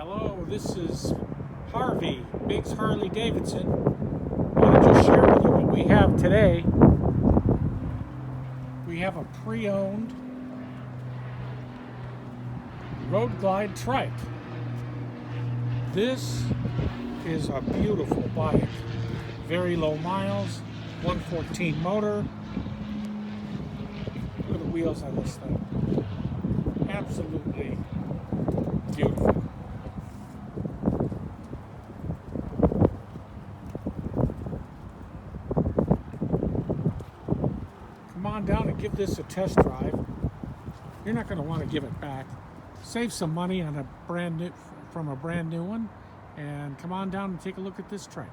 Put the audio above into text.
Hello, this is Harvey, Biggs Harley Davidson. I want to just share with you what we have today. We have a pre-owned Road Glide trike. This is a beautiful bike. Very low miles, 114 motor. Look at the wheels on this thing. Absolutely beautiful. Come on down and give this a test drive. You're not going to want to give it back. Save some money on from a brand new one, and come on down and take a look at this trike.